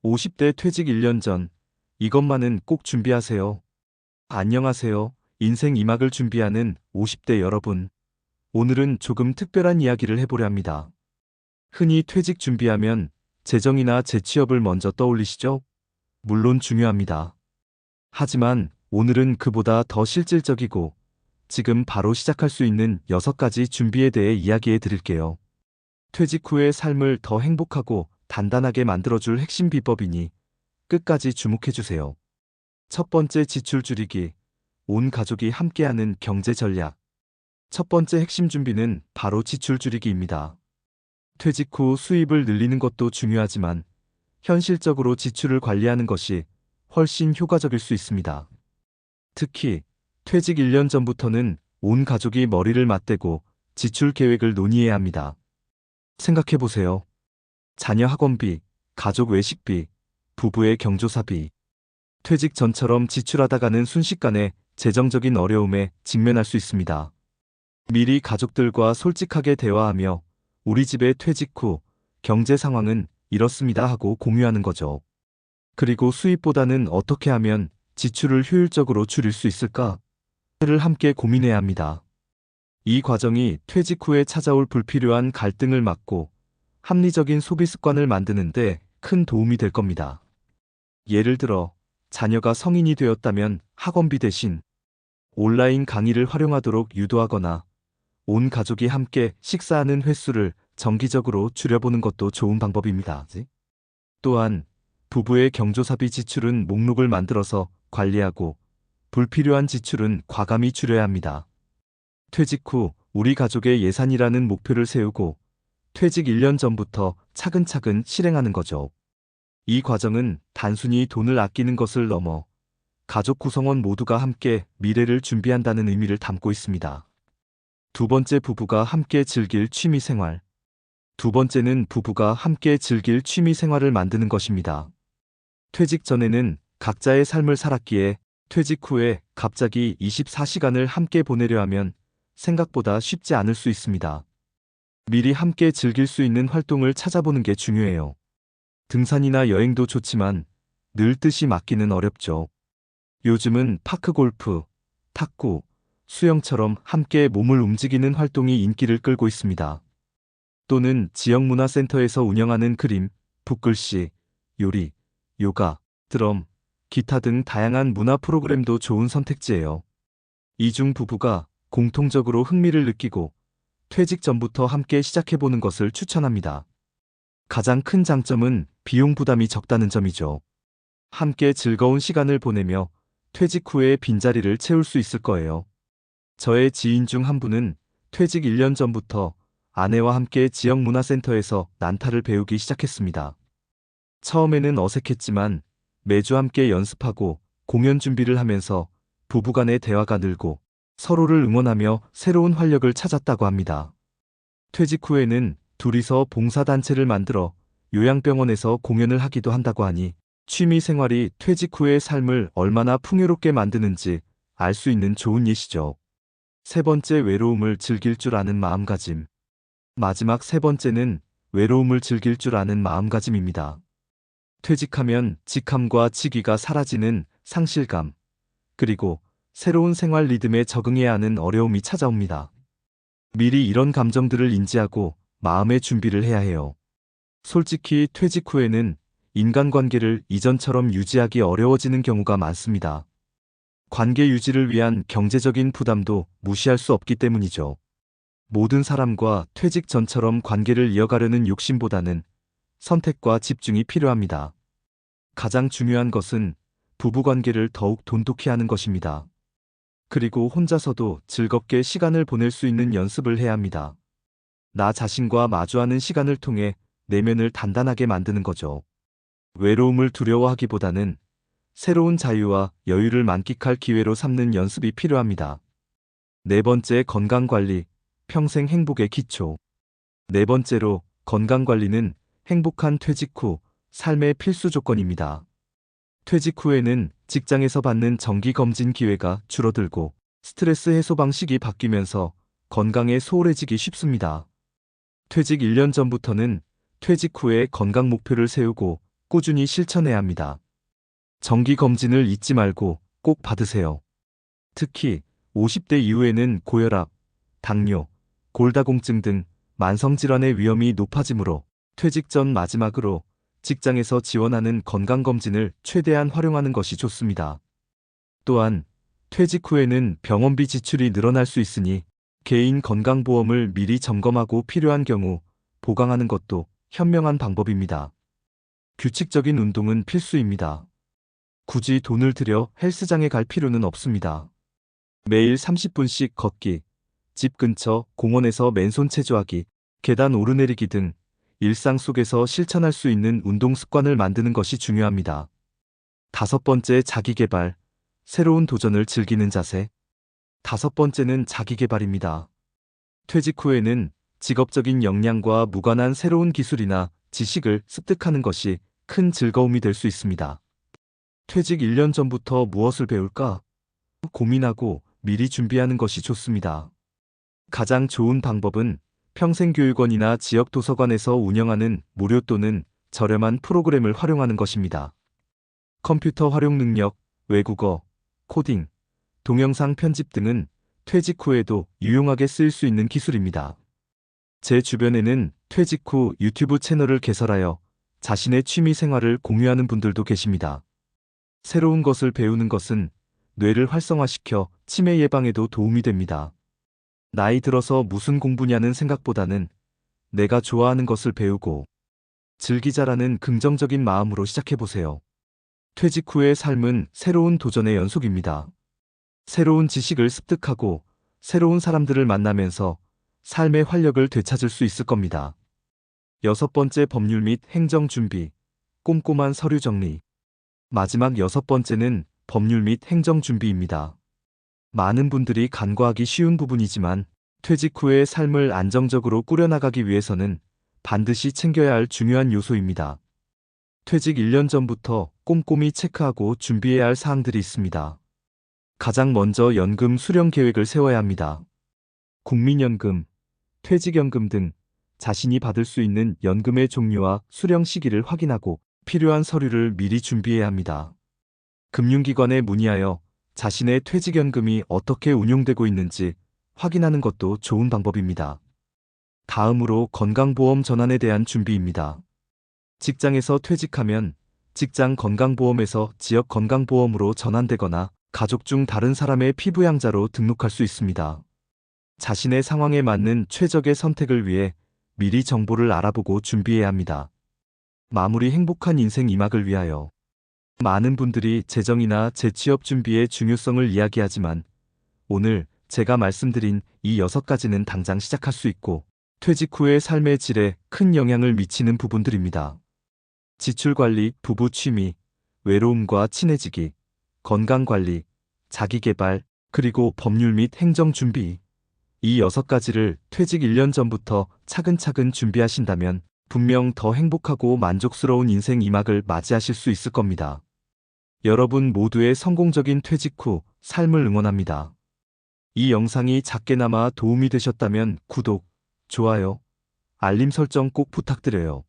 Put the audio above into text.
50대 퇴직 1년 전, 이것만은 꼭 준비하세요. 안녕하세요. 인생 2막을 준비하는 50대 여러분. 오늘은 조금 특별한 이야기를 해보려 합니다. 흔히 퇴직 준비하면 재정이나 재취업을 먼저 떠올리시죠? 물론 중요합니다. 하지만 오늘은 그보다 더 실질적이고 지금 바로 시작할 수 있는 6가지 준비에 대해 이야기해 드릴게요. 퇴직 후의 삶을 더 행복하고 단단하게 만들어줄 핵심 비법이니 끝까지 주목해주세요. 첫 번째, 지출 줄이기. 온 가족이 함께하는 경제 전략. 첫 번째 핵심 준비는 바로 지출 줄이기입니다. 퇴직 후 수입을 늘리는 것도 중요하지만 현실적으로 지출을 관리하는 것이 훨씬 효과적일 수 있습니다. 특히 퇴직 1년 전부터는 온 가족이 머리를 맞대고 지출 계획을 논의해야 합니다. 생각해보세요. 자녀 학원비, 가족 외식비, 부부의 경조사비. 퇴직 전처럼 지출하다가는 순식간에 재정적인 어려움에 직면할 수 있습니다. 미리 가족들과 솔직하게 대화하며 우리 집의 퇴직 후 경제 상황은 이렇습니다 하고 공유하는 거죠. 그리고 수입보다는 어떻게 하면 지출을 효율적으로 줄일 수 있을까? 를 함께 고민해야 합니다. 이 과정이 퇴직 후에 찾아올 불필요한 갈등을 막고 합리적인 소비 습관을 만드는데 큰 도움이 될 겁니다. 예를 들어, 자녀가 성인이 되었다면 학원비 대신 온라인 강의를 활용하도록 유도하거나 온 가족이 함께 식사하는 횟수를 정기적으로 줄여보는 것도 좋은 방법입니다. 또한 부부의 경조사비 지출은 목록을 만들어서 관리하고 불필요한 지출은 과감히 줄여야 합니다. 퇴직 후 우리 가족의 예산이라는 목표를 세우고 퇴직 1년 전부터 차근차근 실행하는 거죠. 이 과정은 단순히 돈을 아끼는 것을 넘어 가족 구성원 모두가 함께 미래를 준비한다는 의미를 담고 있습니다. 두 번째, 부부가 함께 즐길 취미 생활. 두 번째는 부부가 함께 즐길 취미 생활을 만드는 것입니다. 퇴직 전에는 각자의 삶을 살았기에 퇴직 후에 갑자기 24시간을 함께 보내려 하면 생각보다 쉽지 않을 수 있습니다. 미리 함께 즐길 수 있는 활동을 찾아보는 게 중요해요. 등산이나 여행도 좋지만 늘 뜻이 맞기는 어렵죠. 요즘은 파크 골프, 탁구, 수영처럼 함께 몸을 움직이는 활동이 인기를 끌고 있습니다. 또는 지역문화센터에서 운영하는 그림, 붓글씨, 요리, 요가, 드럼, 기타 등 다양한 문화 프로그램도 좋은 선택지예요. 이중 부부가 공통적으로 흥미를 느끼고 퇴직 전부터 함께 시작해보는 것을 추천합니다. 가장 큰 장점은 비용 부담이 적다는 점이죠. 함께 즐거운 시간을 보내며 퇴직 후에 빈자리를 채울 수 있을 거예요. 저의 지인 중 한 분은 퇴직 1년 전부터 아내와 함께 지역문화센터에서 난타를 배우기 시작했습니다. 처음에는 어색했지만 매주 함께 연습하고 공연 준비를 하면서 부부간의 대화가 늘고 서로를 응원하며 새로운 활력을 찾았다고 합니다. 퇴직 후에는 둘이서 봉사단체를 만들어 요양병원에서 공연을 하기도 한다고 하니 취미 생활이 퇴직 후의 삶을 얼마나 풍요롭게 만드는지 알 수 있는 좋은 예시죠. 세 번째, 외로움을 즐길 줄 아는 마음가짐. 마지막 세 번째는 외로움을 즐길 줄 아는 마음가짐입니다. 퇴직하면 직함과 직위가 사라지는 상실감, 그리고 새로운 생활 리듬에 적응해야 하는 어려움이 찾아옵니다. 미리 이런 감정들을 인지하고 마음의 준비를 해야 해요. 솔직히 퇴직 후에는 인간관계를 이전처럼 유지하기 어려워지는 경우가 많습니다. 관계 유지를 위한 경제적인 부담도 무시할 수 없기 때문이죠. 모든 사람과 퇴직 전처럼 관계를 이어가려는 욕심보다는 선택과 집중이 필요합니다. 가장 중요한 것은 부부관계를 더욱 돈독히 하는 것입니다. 그리고 혼자서도 즐겁게 시간을 보낼 수 있는 연습을 해야 합니다. 나 자신과 마주하는 시간을 통해 내면을 단단하게 만드는 거죠. 외로움을 두려워하기보다는 새로운 자유와 여유를 만끽할 기회로 삼는 연습이 필요합니다. 네 번째, 건강관리, 평생 행복의 기초. 네 번째로, 건강관리는 행복한 퇴직 후 삶의 필수 조건입니다. 퇴직 후에는 직장에서 받는 정기검진 기회가 줄어들고 스트레스 해소 방식이 바뀌면서 건강에 소홀해지기 쉽습니다. 퇴직 1년 전부터는 퇴직 후에 건강 목표를 세우고 꾸준히 실천해야 합니다. 정기 검진을 잊지 말고 꼭 받으세요. 특히 50대 이후에는 고혈압, 당뇨, 골다공증 등 만성질환의 위험이 높아지므로 퇴직 전 마지막으로 직장에서 지원하는 건강검진을 최대한 활용하는 것이 좋습니다. 또한 퇴직 후에는 병원비 지출이 늘어날 수 있으니 개인 건강보험을 미리 점검하고 필요한 경우 보강하는 것도 현명한 방법입니다. 규칙적인 운동은 필수입니다. 굳이 돈을 들여 헬스장에 갈 필요는 없습니다. 매일 30분씩 걷기, 집 근처 공원에서 맨손 체조하기, 계단 오르내리기 등 일상 속에서 실천할 수 있는 운동 습관을 만드는 것이 중요합니다. 5번째, 자기계발, 새로운 도전을 즐기는 자세. 5번째는 자기계발입니다. 퇴직 후에는 직업적인 역량과 무관한 새로운 기술이나 지식을 습득하는 것이 큰 즐거움이 될 수 있습니다. 퇴직 1년 전부터 무엇을 배울까 고민하고 미리 준비하는 것이 좋습니다. 가장 좋은 방법은 평생교육원이나 지역 도서관에서 운영하는 무료 또는 저렴한 프로그램을 활용하는 것입니다. 컴퓨터 활용 능력, 외국어, 코딩, 동영상 편집 등은 퇴직 후에도 유용하게 쓰일 수 있는 기술입니다. 제 주변에는 퇴직 후 유튜브 채널을 개설하여 자신의 취미 생활을 공유하는 분들도 계십니다. 새로운 것을 배우는 것은 뇌를 활성화시켜 치매 예방에도 도움이 됩니다. 나이 들어서 무슨 공부냐는 생각보다는 내가 좋아하는 것을 배우고 즐기자라는 긍정적인 마음으로 시작해보세요. 퇴직 후의 삶은 새로운 도전의 연속입니다. 새로운 지식을 습득하고 새로운 사람들을 만나면서 삶의 활력을 되찾을 수 있을 겁니다. 6번째, 법률 및 행정 준비, 꼼꼼한 서류 정리. 마지막 6번째는 법률 및 행정 준비입니다. 많은 분들이 간과하기 쉬운 부분이지만 퇴직 후의 삶을 안정적으로 꾸려나가기 위해서는 반드시 챙겨야 할 중요한 요소입니다. 퇴직 1년 전부터 꼼꼼히 체크하고 준비해야 할 사항들이 있습니다. 가장 먼저 연금 수령 계획을 세워야 합니다. 국민연금, 퇴직연금 등 자신이 받을 수 있는 연금의 종류와 수령 시기를 확인하고 필요한 서류를 미리 준비해야 합니다. 금융기관에 문의하여 자신의 퇴직연금이 어떻게 운용되고 있는지 확인하는 것도 좋은 방법입니다. 다음으로 건강보험 전환에 대한 준비입니다. 직장에서 퇴직하면 직장 건강보험에서 지역 건강보험으로 전환되거나 가족 중 다른 사람의 피부양자로 등록할 수 있습니다. 자신의 상황에 맞는 최적의 선택을 위해 미리 정보를 알아보고 준비해야 합니다. 마무리, 행복한 인생 2막을 위하여. 많은 분들이 재정이나 재취업 준비의 중요성을 이야기하지만 오늘 제가 말씀드린 이 6가지는 당장 시작할 수 있고 퇴직 후의 삶의 질에 큰 영향을 미치는 부분들입니다. 지출관리, 부부 취미, 외로움과 친해지기, 건강관리, 자기계발, 그리고 법률 및 행정 준비. 이 6가지를 퇴직 1년 전부터 차근차근 준비하신다면 분명 더 행복하고 만족스러운 인생 2막을 맞이하실 수 있을 겁니다. 여러분 모두의 성공적인 퇴직 후 삶을 응원합니다. 이 영상이 작게나마 도움이 되셨다면 구독, 좋아요, 알림 설정 꼭 부탁드려요.